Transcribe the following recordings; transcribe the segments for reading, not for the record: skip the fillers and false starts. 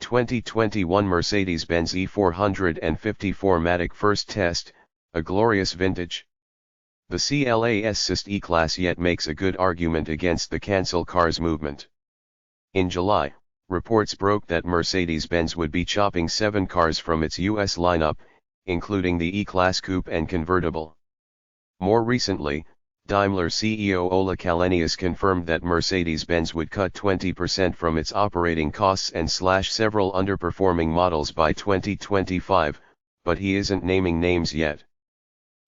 2021 Mercedes-Benz E450 4Matic first test, a glorious vintage. The CLAS E-Class yet makes a good argument against the cancel cars movement. In July, reports broke that Mercedes-Benz would be chopping 7 cars from its US lineup, including the E-Class coupe and convertible. More recently, Daimler CEO Ola Källenius confirmed that Mercedes-Benz would cut 20% from its operating costs and slash several underperforming models by 2025, but he isn't naming names yet.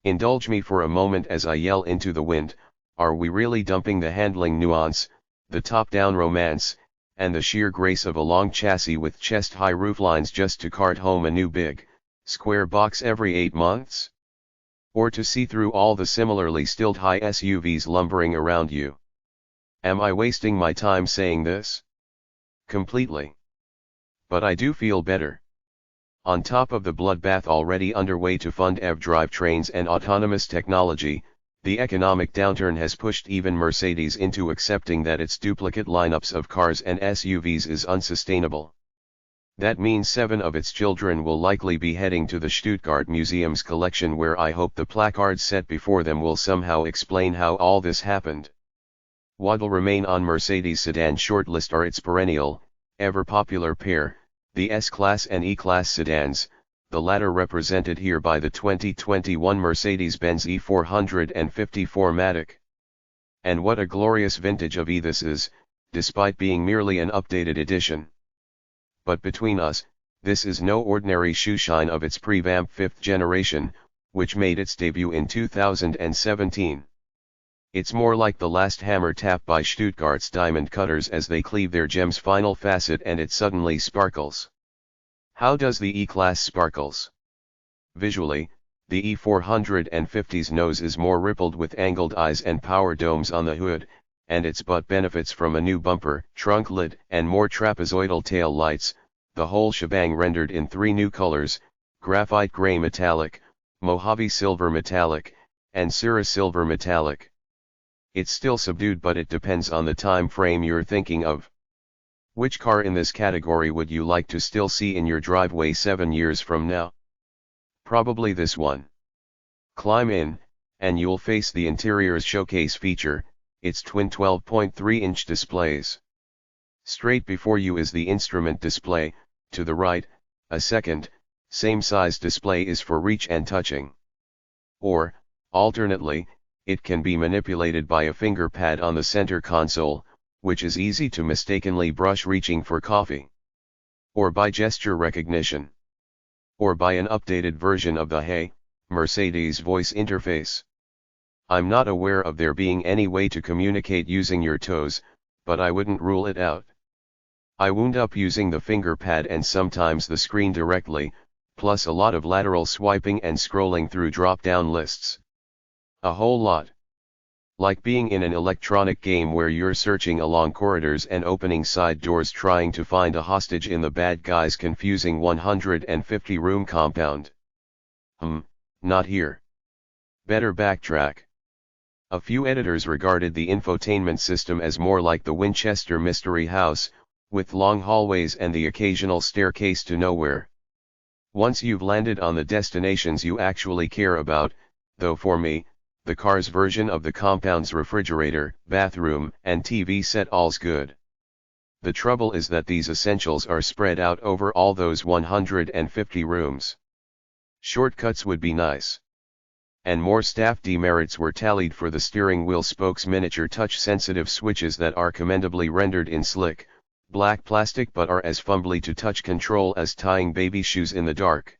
Indulge me for a moment as I yell into the wind, are we really dumping the handling nuance, the top-down romance, and the sheer grace of a long chassis with chest-high rooflines just to cart home a new big, square box every 8 months? Or to see through all the similarly stilled high SUVs lumbering around you? Am I wasting my time saying this? Completely. But I do feel better. On top of the bloodbath already underway to fund EV drivetrains and autonomous technology, the economic downturn has pushed even Mercedes into accepting that its duplicate lineups of cars and SUVs is unsustainable. That means 7 of its children will likely be heading to the Stuttgart Museum's collection, where I hope the placards set before them will somehow explain how all this happened. What'll remain on Mercedes sedan shortlist are its perennial, ever-popular pair, the S-Class and E-Class sedans, the latter represented here by the 2021 Mercedes-Benz E450 4Matic. And what a glorious vintage of E this is, despite being merely an updated edition. But between us, this is no ordinary shoeshine of its pre-vamp 5th generation, which made its debut in 2017. It's more like the last hammer tap by Stuttgart's diamond cutters as they cleave their gem's final facet and it suddenly sparkles. How does the E-Class sparkles? Visually, the E450's nose is more rippled with angled eyes and power domes on the hood, and its butt benefits from a new bumper, trunk lid, and more trapezoidal tail lights, the whole shebang rendered in 3 new colors, graphite gray metallic, Mojave silver metallic, and Syrah silver metallic. It's still subdued, but it depends on the time frame you're thinking of. Which car in this category would you like to still see in your driveway 7 years from now? Probably this one. Climb in, and you'll face the interior's showcase feature, its twin 12.3-inch displays. Straight before you is the instrument display, to the right, a second, same-size display is for reach and touching. Or, alternately, it can be manipulated by a finger pad on the center console, which is easy to mistakenly brush reaching for coffee. Or by gesture recognition. Or by an updated version of the Hey, Mercedes voice interface. I'm not aware of there being any way to communicate using your toes, but I wouldn't rule it out. I wound up using the finger pad and sometimes the screen directly, plus a lot of lateral swiping and scrolling through drop-down lists. A whole lot. Like being in an electronic game where you're searching along corridors and opening side doors trying to find a hostage in the bad guy's confusing 150-room compound. Not here. Better backtrack. A few editors regarded the infotainment system as more like the Winchester Mystery House, with long hallways and the occasional staircase to nowhere. Once you've landed on the destinations you actually care about, though for me, the car's version of the compound's refrigerator, bathroom, and TV set all's good. The trouble is that these essentials are spread out over all those 150 rooms. Shortcuts would be nice. And more staff demerits were tallied for the steering wheel spokes miniature touch-sensitive switches that are commendably rendered in slick, black plastic but are as fumbly to touch control as tying baby shoes in the dark.